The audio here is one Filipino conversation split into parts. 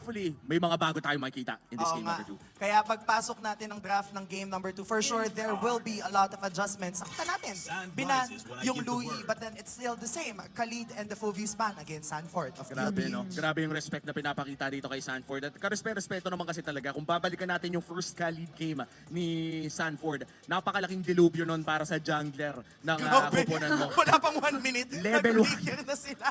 hopefully, may mga bago tayong makikita in this Oo game nga. number 2. Kaya pagpasok natin ng draft ng game number 2, for sure, there will be a lot of adjustments. Sakta natin. Binan yung Louis, but then it's still the same. Khalid and the Fovius ban against Sanford of Grabe, TLP. no? Grabe yung respect na pinapakita dito kay Sanford. At karespeto naman kasi talaga, kung babalikan natin yung first Khalid game ni Sanford, napakalaking dilubyo nun para sa jungler ng Grabe. kupunan mo. Wala pang 1 minute. Level Nag-clear na sila.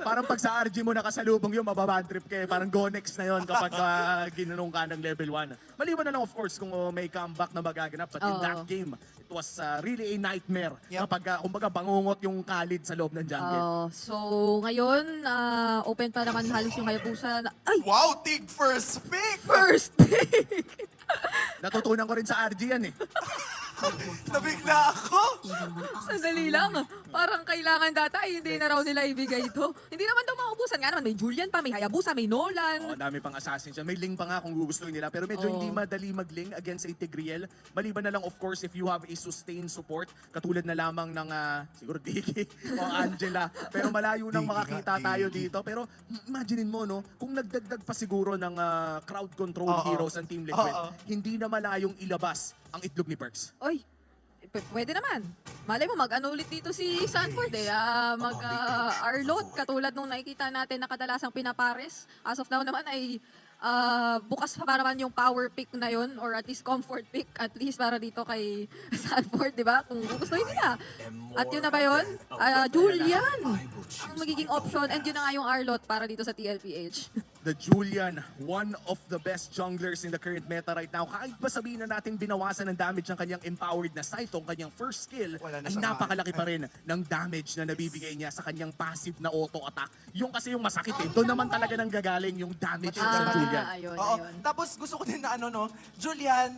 Parang pag sa RG mo nakasalubong yun, mababad trip ka eh. Parang go next na yun kapag ginanong ka ng level 1. Maliban na lang of course kung may comeback na magaganap. But in that game, it was really a nightmare. Yep. Kapag kumbaga bangungot yung Khalid sa loob ng jungle. So, ngayon, open pa naman halos yung Hayabusa. Ay! Wow, Tig first pick! First pick! Natutunan ko rin sa RG yan eh. Nabigla ako! Sandali lang. Parang kailangan data, ay hindi na raw nila ibigay ito. Hindi naman daw maubusan. Nga naman, may Julian pa, may Hayabusa, may Nolan. Dami pang assassins yan. May Ling pa nga kung gugustuhin nila. Pero medyo hindi madali mag-Ling against a Tigreal. Maliban na lang of course if you have a sustained support. Katulad na lamang ng siguro Diki o Angela. Pero malayo nang makakita tayo dito. Pero imaginein mo no, kung nagdagdag pa siguro ng crowd control heroes ang Team Liquid, hindi na malayong ilabas ang itlog ni Perks. Oy, pwede naman. Malay mo, mag-ano ulit dito si Sanford eh. Arlot, katulad nung nakikita natin na kadalasang pinapares. As of now naman ay bukas pa naman yung power pick na yun or at least comfort pick at least para dito kay Sanford, di ba? Kung gusto nila. At yun na ba yun? Julian ang magiging option and yun na nga yung Arlot para dito sa TLPH. The Julian, one of the best junglers in the current meta right now. Kahit ba sabihin na natin binawasan ng damage ng kanyang empowered na Scythe, kanyang first skill, Wala na ay siyang napakalaki pa rin ng damage na nabibigay niya sa kanyang passive na auto-attack. Yung kasi yung masakit eh. Doon naman talaga nang gagaling yung damage sa Julian. Ayun, Oo. ayun. Tapos gusto ko din na Julian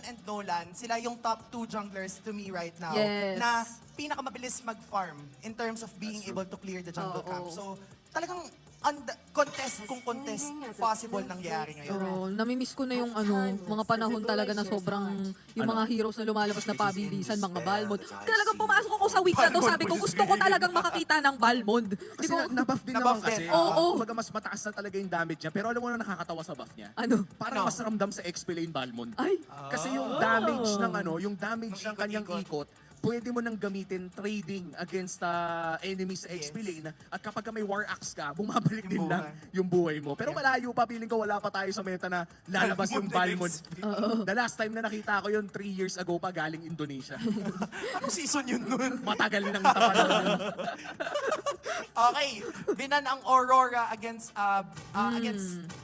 and Nolan, sila yung top 2 junglers to me right now. Yes. Na pinakamabilis mag-farm in terms of being able to clear the jungle camp. So, talagang contest possible nangyari ngayon. Oo, namimiss ko na yung mga panahon talaga na sobrang yung mga heroes na lumalabas na pabilisan, mga Balmond. Talagang pumasok ako sa week na to, sabi ko gusto ko talagang makakita ng Balmond. Di Kasi ko, nabuff din Nabuff naman kasi. din. Oo. Kumbaga mas mataas na talaga yung damage niya. Pero alam mo na nakakatawa sa buff niya. ano? Parang mas ramdam sa XP lane Balmond. Ay, Kasi yung damage ng yung damage ng kanyang ikot, pwede mo nang gamitin trading against enemies sa XP lane. At kapag may war axe ka, bumabalik din lang yung buhay mo. Pero malayo pa, feeling ko wala pa tayo sa meta na lalabas yung Balmond. The last time na nakita ko yun, 3 years ago pa, galing Indonesia. Anong season yun nun? Matagal nang tapanan yun. Okay, binan ang Aurora against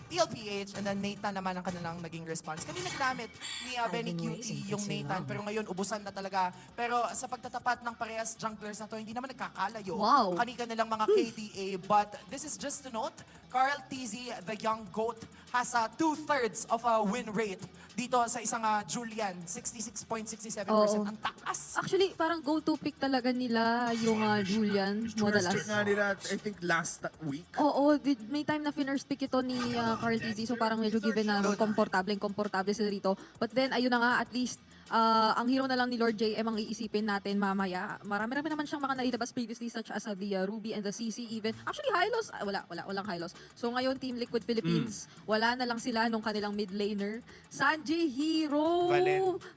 TLPH and then Nathan naman ang kanilang naging response. Kanina ginamit ni Benny QT yung Nathan pero ngayon ubusan na talaga. Pero sa pagtatapat ng parehas junglers na to, hindi naman nagkakalayo. Wow. Kanina nilang mga KDA. But this is just to note, Carl TZ, the young GOAT, has a 2/3 of a win rate dito sa isang Julian, 66.67%. Oo. Ang taas. actually, parang go-to pick talaga nila yung Julian madalas. First nga nila, I think last week. Oo, may time na finurse pick ito ni Carl TZ, so parang medyo given na komportable sila dito. But then, ayun na nga, at least, ang hero na lang ni Lord JM ang iisipin natin mamaya. Marami-rami naman siyang mga nailabas previously such as the Ruby and the CC even. Actually, Hylos, walang Hylos. So ngayon, Team Liquid Philippines, wala na lang sila nung kanilang mid laner. Sanjay Hero,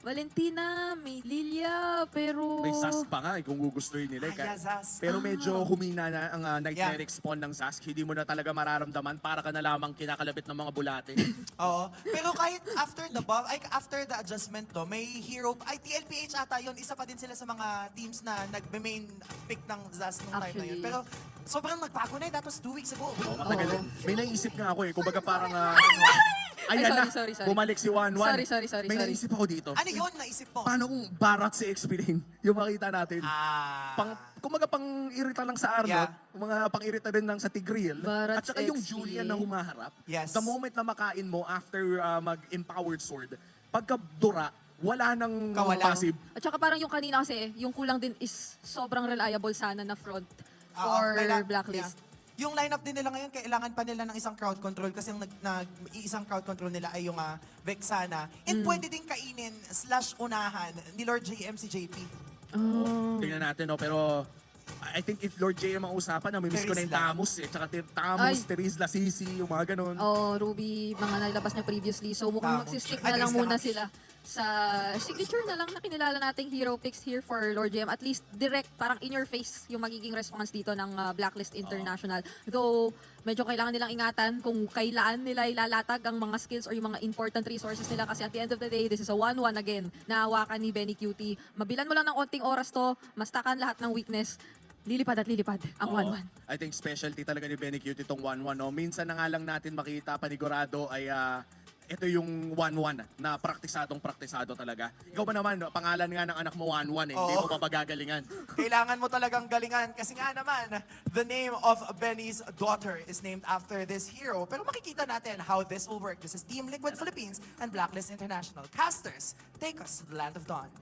Valentina, may Lilia, pero... May Sask pa nga kung gugustuhin nila. Ay, Sask. Pero medyo humina na ang Nightmare spawn ng Sask. Hindi mo na talaga mararamdaman para ka na lamang kinakalabit ng mga bulate. Oo. Pero kahit after the buff, after the adjustment to, may hero, TLPH ata yun, isa pa din sila sa mga teams na nagme-main pick ng Zaz nung time na yun. Actually. Pero sobrang nagbago na that was 2 weeks ago. Matagal din. May naisip nga ako eh. Kumbaga parang... Ay, ayan sorry. na, bumalik si Wanwan. Sorry. May naisip ako dito. Ano yun naisip mo? Paano kung barat si XP lane? Yung makita natin. Ah. Kumbaga pang-irita lang sa Arnott, mga pang-irita rin lang sa Tigreal. Barat At saka yung XP. Julian na humaharap. Yes. The moment na makain mo after mag-empowered sword, pagka dura, wala nang Kawalan. passive. At saka parang yung kanina kasi, yung kulang din is sobrang reliable sana na front Oo, for kailangan- Blacklist. yeah. Yung lineup din nila ngayon, kailangan pa nila ng isang crowd control kasi yung isang crowd control nila ay yung Vexana. And pwede din kainin / unahan ni Lord JM si JP. Oh. Tingnan natin, no? Pero I think if Lord JM ang usapan, namimiss ko na yung Terizla. Tamus eh. Tsaka Tamus, Ay. Terizla, Sisi, yung mga ganun. Oh, Ruby, mga nalabas niya previously. So mukhang Tama. magsistick Ay, na lang Terizla muna nga. sila sa signature na lang na kinilala nating hero picks here for Lord JM. At least direct, parang in your face yung magiging response dito ng Blacklist International. Though, medyo kailangan nilang ingatan kung kailan nila ilalatag ang mga skills or yung mga important resources nila kasi at the end of the day, this is a 1-1 again na hawakan ni Benny Cutie. Mabilan mo lang ng konting oras to, mastakan lahat ng weakness, lilipad at lilipad ang Oo. 1-1. I think specialty talaga ni Benny Cute itong 1-1. No? Minsan na nga lang natin makita panigurado ay ito yung 1-1 na praktisado talaga. Ikaw ba naman, no? Pangalan nga ng anak mo 1-1 eh. Hindi Oo. mo pa pagagalingan. Kailangan mo talagang galingan kasi nga naman, the name of Benny's daughter is named after this hero. Pero makikita natin how this will work. This is Team Liquid Philippines and Blacklist International. Casters, take us to the Land of Dawn.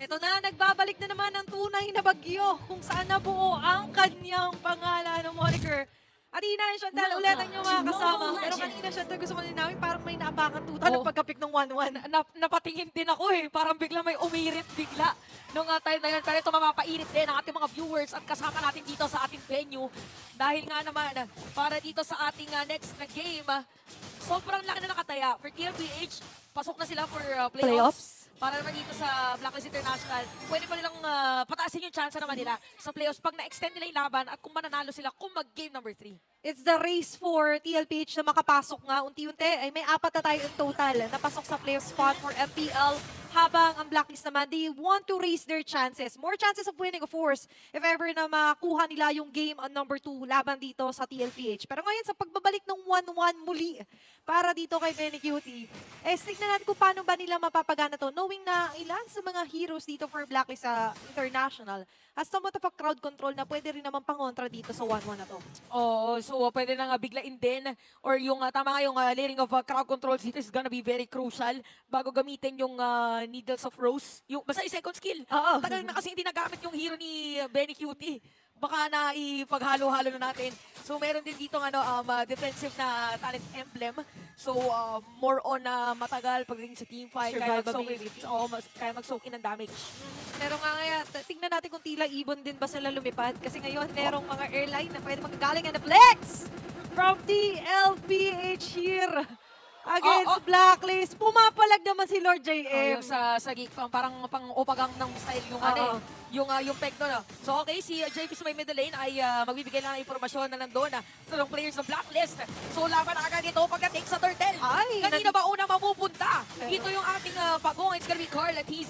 Ito na, nagbabalik na naman ang tunay na bagyo kung saan nabuo ang kanyang pangalan ng moniker. At Ina and Chantal, ulit ang inyong mga kasama. Pero kanina, Chantal, gusto ko linawin, parang may naapakan tuta ng Oh. pagkapik ng 1-1. Napatingin din ako eh. Parang bigla may umirit bigla. Nung time na yun, pero ito mapapairit din ang ating mga viewers at kasama natin dito sa ating venue. Dahil nga naman, para dito sa ating next na game, sobrang laki na nakataya. For TLPH, pasok na sila for playoffs. Para naman dito sa Blacklist International, pwede pa nilang pataasin yung chance naman nila sa playoffs pag na-extend nila yung laban at kung mananalo sila kung mag-game number 3. It's the race for TLPH na makapasok nga unti-unti. Ay may 4 na tayo in total na pasok sa playoff spot for MPL. Habang ang Blacklist naman, they want to raise their chances. More chances of winning, of course, if ever na makuha nila yung game on number 2 laban dito sa TLPH. Pero ngayon, sa pagbabalik ng 1-1 muli para dito kay Benny Cutie, tignan natin kung paano ba nila mapapagana to. Knowing na ilan sa mga heroes dito for Blacklist sa International has somewhat of a crowd control na pwede rin naman pangontra dito sa 1-1 na to. Oo, so pwede na nga biglain din or yung tama nga yung layering of crowd controls dito is gonna be very crucial bago gamitin yung Needles of Rose. Yung, basta yung second skill. Oo. Tagal na kasi hindi nagamit yung hero ni Benny Cutie. Baka na ipaghalo-halo na natin. So meron din dito defensive na talent emblem. So more on matagal pagdating sa team fight. Survivability. Kaya mag-soak in ang damage. Pero nga ngayon, tingnan natin kung tila ibon din ba sila lumipad. Kasi ngayon, merong mga airline na pwede magagaling and the flex from TLPH here against Blacklist. Pumapalag naman si Lord JM. Yung sa Geek Farm, parang pang-upagang ng style yung yung peg doon. So okay, si JP sa may middle lane ay magbibigay lang ng impormasyon na nandun ng players ng Blacklist. So laban na agad ito pagdating sa turtle. Ay, Kanina ba una mapupunta? Dito yung ating pagong. It's gonna be Carl at he's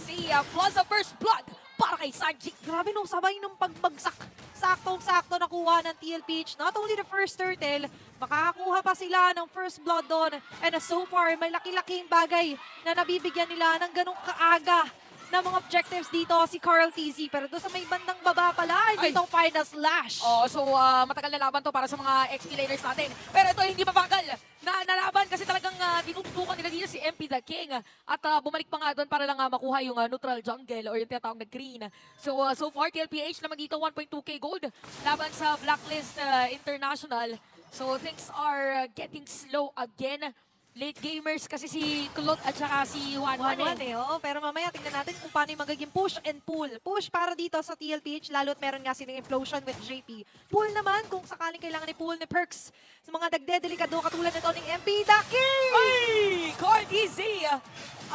plus the first blood para kay Sanji. Grabe nung sabay nung pagbagsak. Saktong-sakto nakuha ng TLPH. Not only the first turtle, makakakuha pa sila ng first blood doon. And so far, may laki-laking bagay na nabibigyan nila ng ganong kaaga na mga objectives dito si Carl TZ. Pero doon sa may bandang baba pala, ay itong final slash. Oh, so matagal na laban to para sa mga XP laners natin. Pero ito hindi mabagal na nalaban kasi talagang tinututukan nila dito si MP The King. At bumalik pa nga doon para lang makuha yung neutral jungle or yung tinatawag na green. So so far, TLPH naman dito 1.2k gold laban sa Blacklist International. So things are getting slow again. Late gamers kasi si Claude at saka si 1-1 1-1 oh. Pero mamaya tingnan natin kung paano yung magiging push and pull. Push para dito sa TLPH, lalo't meron nga silang implosion with JP. Pull naman kung sakaling kailangan ni pull ni Perks sa mga nagdedelikado katulad nito ng MP Daki! Ay! Carl DZ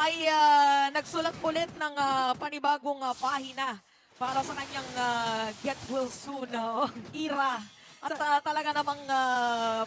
ay nagsulat ulit ng panibagong pahina para sa kanyang Get Well Soon era. At talaga namang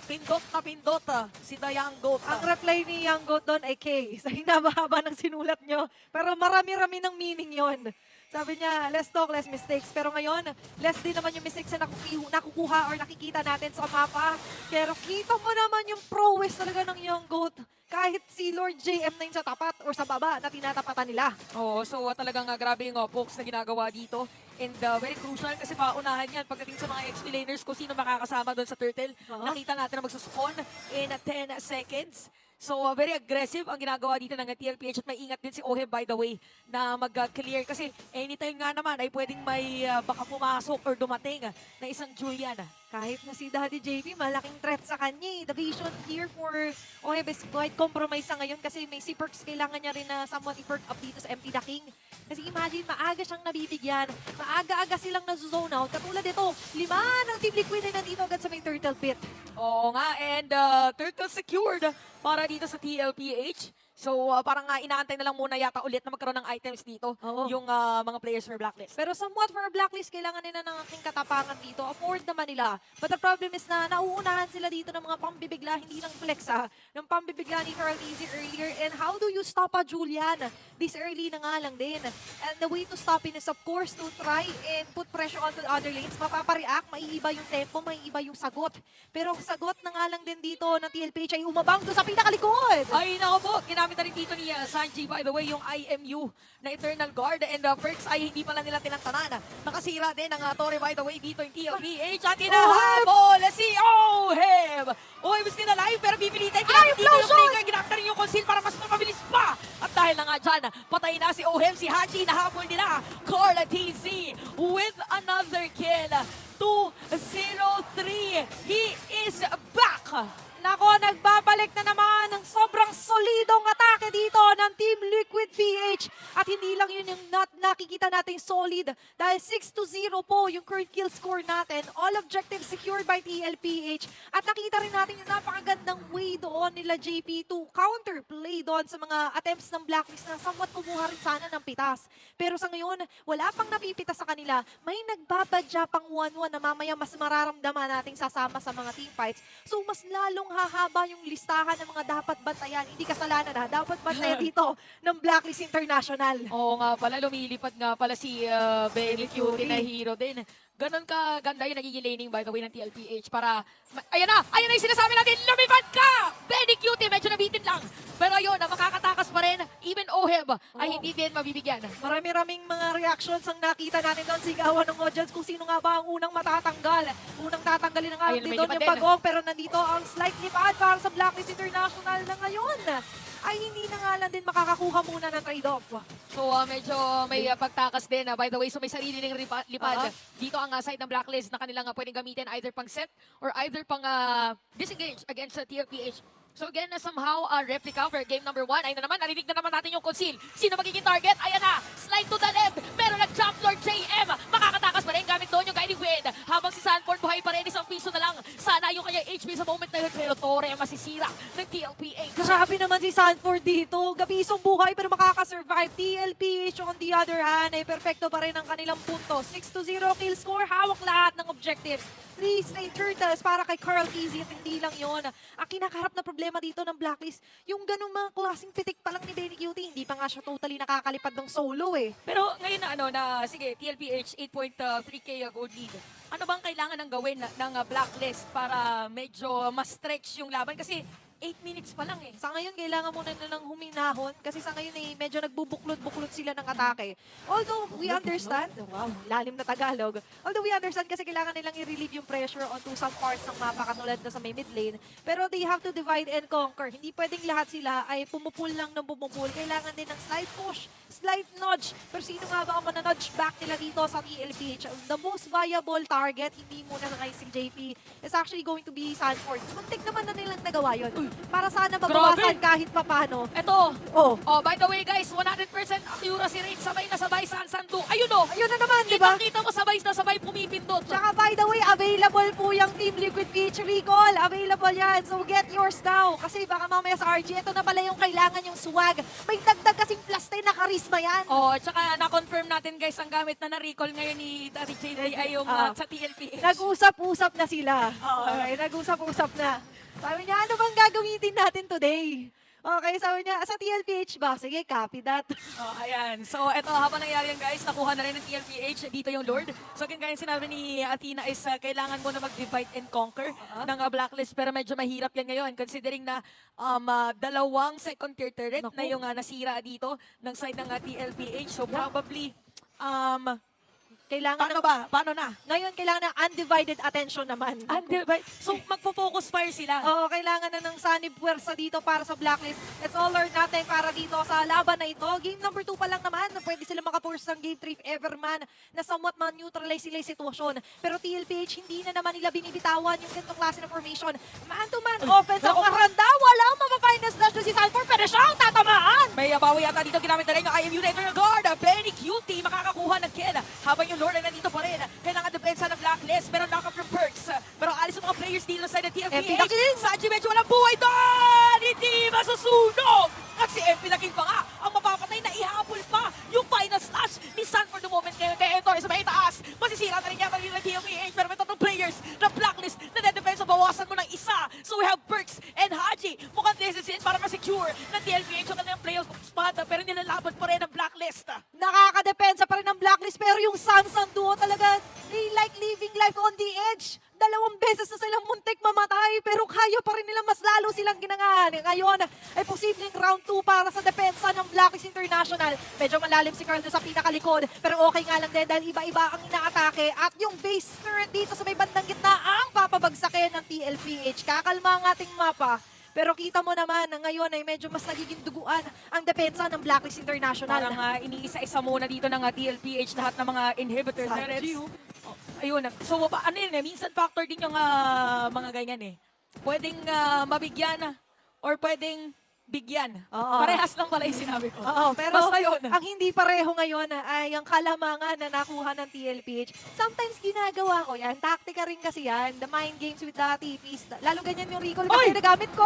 pindot na pindot si The Young Goat. Ang reply ni Young Goat doon ay K. Sa hinaba-haba ng sinulat nyo. Pero marami-rami ng meaning yon. Sabi niya, less talk, less mistakes. Pero ngayon, less din naman yung mistakes na nakukuha or nakikita natin sa mapa. Pero kita mo naman yung prowess talaga ng Young Goat. Kahit si Lord JM na yun sa tapat or sa baba na tinatapatan nila. Oo, so talagang grabe yung pokes na ginagawa dito. And very crucial kasi paunahan yan pagdating sa mga XP laners kung sino makakasama doon sa turtle. Nakita natin na magsuspawn in 10 seconds. So very aggressive ang ginagawa dito ng TLPH at may ingat din si Oheb by the way na mag-clear kasi anytime nga naman ay pwedeng may baka pumasok or dumating na isang Julian Kahit na si Daddy JP, malaking threat sa kanya eh. The vision here for Oheb is quite compromised sa ngayon kasi may si Perks kailangan niya rin na somewhat i-perk up dito sa MP The King. Kasi imagine, maaga siyang nabibigyan. Maaga-aga silang na-zone out. Katulad ito, 5 ng Team Liquid ay nandito agad sa may turtle pit. Oo nga, and turtle secured para dito sa TLPH. So parang inaantay na lang muna yata ulit na magkaroon ng items dito Oo. yung mga players for Blacklist. Pero somewhat for Blacklist, kailangan nila ng aking katapangan dito. Afford naman nila. But the problem is na nauunahan sila dito ng mga pambibigla, hindi lang flex ng pambibigla ni Carl Easy earlier. And how do you stop a Julian? This early na nga lang din. And the way to stop it is of course to try and put pressure onto the other lanes. Mapapareact, maiiba yung tempo, maiiba yung sagot. Pero ang sagot na nga lang din dito ng TLPH ay umabang doon sa pinakalikod. Ay, nako po, ginamit na rin dito ni Sanji, by the way, yung IMU na Eternal Guard and Perks ay hindi pala nila tinantanan. Nakasira din ang Torre, by the way, dito yung TLPH at hinahabol si Oheb. Oheb is still alive pero pipilitin. Ginamit dito yung trigger, ginamit na rin yung conceal para mas mapabilis pa. At dahil na nga dyan, patay na si Oheb, si Hachi, nahabol nila. Carla TZ with another kill. 2-0-3. He is back. Nako, nagbabalik na naman ng sobrang solidong atake dito ng Team Liquid PH. At hindi lang yun yung nakikita natin solid. Dahil 6-0 po yung current kill score natin. All objectives secured by TLPH. At nakita rin natin yung napakagandang way doon nila JP to counterplay doon sa mga attempts ng Blacklist na somewhat kumuha rin sana ng pitas. Pero sa ngayon, wala pang napipitas sa kanila. May nagbabadya pang 1-1 na mamaya mas mararamdaman nating sasama sa mga teamfights. So mas lalong hahaba yung listahan ng mga dapat bantayan. Hindi kasalanan dapat bantayan dito ng Blacklist International. Oo nga pala, lumilipad nga pala si Benny Cutie na hero din. Ganon ka ganda yung nagiging laning by the way ng TLPH para, ayan na yung sinasabi natin, lumipad ka! Benny Cutie, medyo nabitin lang. Pero ayun, makakatakas pa rin, even Oheb ay hindi din mabibigyan. Marami-raming mga reactions ang nakita natin doon, sigawan ng audience kung sino nga ba ang unang matatanggal. Unang tatanggalin na nga Ayun, din may doon lipad yung din. Pagong, pero nandito ang slight lipad para sa Blacklist International na ngayon. Ay hindi na nga lang din makakakuha muna ng trade-off. So medyo may pagtakas din. By the way, so may sarili ng lipad. Dito ang side ng Blacklist na kanilang pwedeng gamitin either pang set or either pang disengage against TLPH. So again, somehow, replica for game number 1. Ayun na naman, narinig na naman natin yung conceal. Sino magiging target? Ayan na, slide to the left. Pero nag-jump Lord JM. Makakatakas pa rin gamit doon yung guiding wind. Habang si Sanford buhay pa rin, isang piso na lang. Sana yung kanya HP sa moment na yun. Pero Torre masisira ng TLPH. Grabe naman si Sanford dito. Gabisong buhay pero makakasurvive. TLPH on the other hand ay perfecto pa rin ang kanilang punto. 6-0 kill score. Hawak lahat ng objectives. 3 straight turtles para kay Carl Easy at hindi lang yon. Ang kinakaharap na problema dito ng Blacklist, yung ganung mga klaseng pitik pa lang ni Benny Cutie, hindi pa nga siya totally nakakalipad ng solo eh. Pero ngayon na sige, TLPH 8.3k gold lead. Ano bang kailangan ng gawin ng Blacklist para medyo ma-stretch yung laban? Kasi 8 minutes pa lang eh. Sa ngayon, kailangan muna nilang huminahon kasi sa ngayon eh, medyo nagbubuklod-buklod sila ng atake. Although we understand, wow, lalim na Tagalog. Although we understand kasi kailangan nilang i-relieve yung pressure onto some parts ng mapa katulad na sa may mid lane. Pero they have to divide and conquer. Hindi pwedeng lahat sila ay pumupul lang ng pumupul. Kailangan din ng slight push, slight nudge. Pero sino nga ba ang mananudge back nila dito sa TLPH? The most viable target, hindi muna ng ICJP, is actually going to be Sanford. Muntik naman na nilang nagawa yun. Para sana mabawasan kahit papano. Eto, Oh. by the way guys, 100% accuracy rate, sabay na sabay sa Sandu. Ayun o! Ayun na naman, di ba? Kita mo sabay na sabay pumipindot. Tsaka by the way, available po yung Team Liquid Peach Recall. Available yan. So get yours now. Kasi baka mamaya sa RG, ito na pala yung kailangan yung swag. May dagdag kasing plus 10 na charisma yan. Oh, tsaka na-confirm natin guys, ang gamit na na-recall ngayon ni Daddy JD ay yung sa TLPH. Nag-usap-usap na sila. Okay, nag-usap-usap na. Sabi niya, ano bang gagamitin natin today? Okay, sabi niya, sa TLPH ba? Sige, copy that. Oh, ayan. So, eto, habang nangyari yan, guys, nakuha na rin ng TLPH. Dito yung Lord. So, again, gaya sinabi ni Athena is kailangan mo na mag-divide and conquer ng Blacklist. Pero medyo mahirap yan ngayon considering na dalawang second tier turret na yung nasira dito ng side ng TLPH. So, probably, Kailangan Paano ng- ba? Paano na? Ngayon, kailangan ng undivided attention naman. So, magpo-focus fire sila. Oo, kailangan na ng sanib puwersa dito para sa Blacklist. It's all or nothing para dito sa laban na ito. Game number 2 pa lang naman, pwede sila makapurse ng game 3 if ever man na somewhat man-neutralize sila yung sitwasyon. Pero TLPH, hindi na naman nila binibitawan yung ganitong klase ng formation. Man-to-man offense ang karanda. Walang mapafinest dash na si Sanford, pero siyang tatamaan! May bawi yata dito ginamit na rin yung IMU na Eternal Guard. Benny Cutie makakakuha ng kill. Habang yung Lord ay nandito pa rin. Kailangan depensa ng Blacklist. Pero knock off yung perks. Pero alis yung mga players dito sa side ng TFPH. Sanji medyo walang buhay doon! Hindi masusunog! At si MP Laking pa nga ang mapapatay na ihabol pa yung final slash ni San for the moment ngayon. Kaya ito is may taas. Masisira na rin yata nila ng TFPH. Pero may tatlong players na Blacklist na dedepensa. Bawasan mo ng isa. So we have Perks and Haji. Mukhang this is it para ma-secure ng TLPH yung kanilang playoff spot. Pero nilalaban pa rin ang Blacklist. Nakakadepensa pa rin ng Blacklist, pero yung Samsung duo talaga, they like living life on the edge. 2 beses na silang muntik mamatay, pero kaya pa rin nila mas lalo silang ginangaan. Ngayon ay posibleng round 2 para sa depensa ng Blacklist International. Medyo malalim si Carl sa pinakalikod, pero okay nga lang din dahil iba-iba ang inaatake. At yung base turret dito sa may bandang gitna ang papabagsakin ng TLPH. Kakalma ang ating mapa. Pero kita mo naman na ngayon ay medyo mas nagiging duguan ang depensa ng Blacklist International. Parang iniisa-isa muna dito ng TLPH lahat ng mga inhibitor Sanji, turrets. oh. Ayun. So, ano yun eh, minsan factor din yung mga ganyan eh. Pwedeng mabigyan or pwedeng bigyan. Oo. Parehas lang pala yung sinabi ko. Oo, pero Basta yun. ang hindi pareho ngayon ay ang kalamangan na nakuha ng TLPH. Sometimes ginagawa ko yan. Taktika rin kasi yan. The mind games with the TPs. Lalo ganyan yung recall na Oy! ginagamit ko.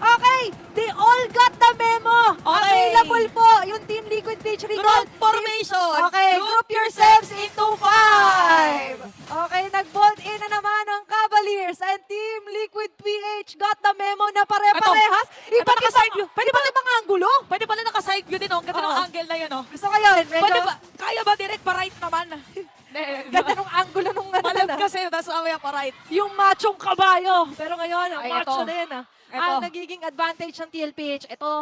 Okay, they all got the memo. Okay. Available po yung Team Liquid Beach recall. Group formation. Okay, group yourselves into 5. Okay, nag-bolt in na naman ang Cavaliers and Team Liquid PH got the memo na pare-parehas. Ito naka-side view. Pwede Iba't ibang angulo. Pwede pala naka-side view din, oh. Ganda ng Oo. angle na yun, oh. Gusto ko yun. Medyo Pwede ba? Kaya ba direct pa right naman? ganda ng angulo nung ano Malag na. kasi, tapos mamaya pa right. Yung machong kabayo. Pero ngayon, ang Ay, macho ito. din. Ito. Ang nagiging advantage ng TLPH, ito,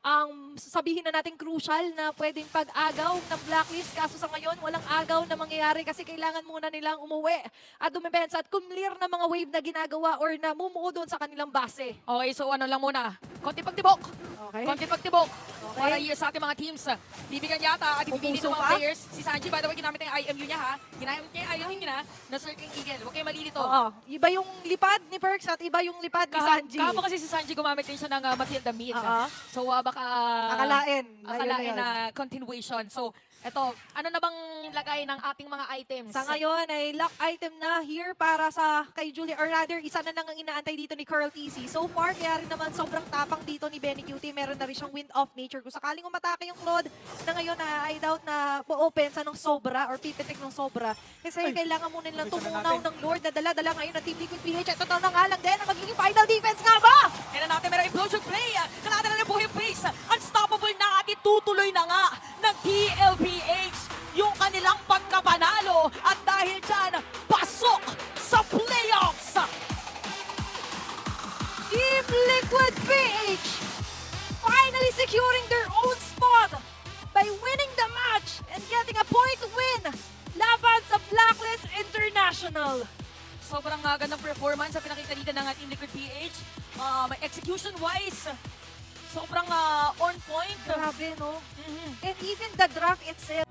ang sabihin na natin crucial na pwedeng pag-agaw ng Blacklist. Kaso sa ngayon, walang agaw na mangyayari kasi kailangan muna nilang umuwi at dumipensa at clear na mga wave na ginagawa or na mumuo doon sa kanilang base. Okay, so ano lang muna. Konti pagtibok. Okay? Konti pagtibok. Okay. Para here sa ating mga teams. Bibigyan yata at ipipili ng Pupuso mga pa? players. Si Sanji, by the way, ginamit niya yung IMU niya ha. Ginamit niya yung IMU niya na Circling Eagle. Huwag kayo malilito. Oo. Iba yung lipad ni Perks at iba yung lipad ni Sanji. Kahapon kasi si Sanji gumamit din siya ng Matilda Mid. Oo. So baka... Akalain. Akalain Ayun na continuation. So, eto, ano na bang lagay ng ating mga items? Sa ngayon ay lock item na here para sa kay Julia, or rather isa na lang ang inaantay dito ni Curl TC. So far, kaya rin naman sobrang tapang dito ni Benny Cutie. Meron na rin siyang wind of nature. Kung sakaling umatake yung Claude na ngayon I doubt na po-open sa ng sobra or pipitik ng sobra. Kasi kailangan muna nilang tumunaw ng Lord na dala-dala ngayon na Team Liquid PH. Ito na nga lang din ang magiging final defense nga ba? Kaya natin meron implosion play. Kanata na po yung pace. Unstoppable na at itutuloy na nga ng TLPH yung kanilang pagkapanalo. At dahil dyan, pasok sa playoffs! Team Liquid PH finally securing their own spot by winning the match and getting a point win laban sa Blacklist International. Sobrang gandang performance sa pinakita dito ng Team Liquid PH. Execution-wise, sobrang on point. Grabe, no? Mhm. And even the draft itself,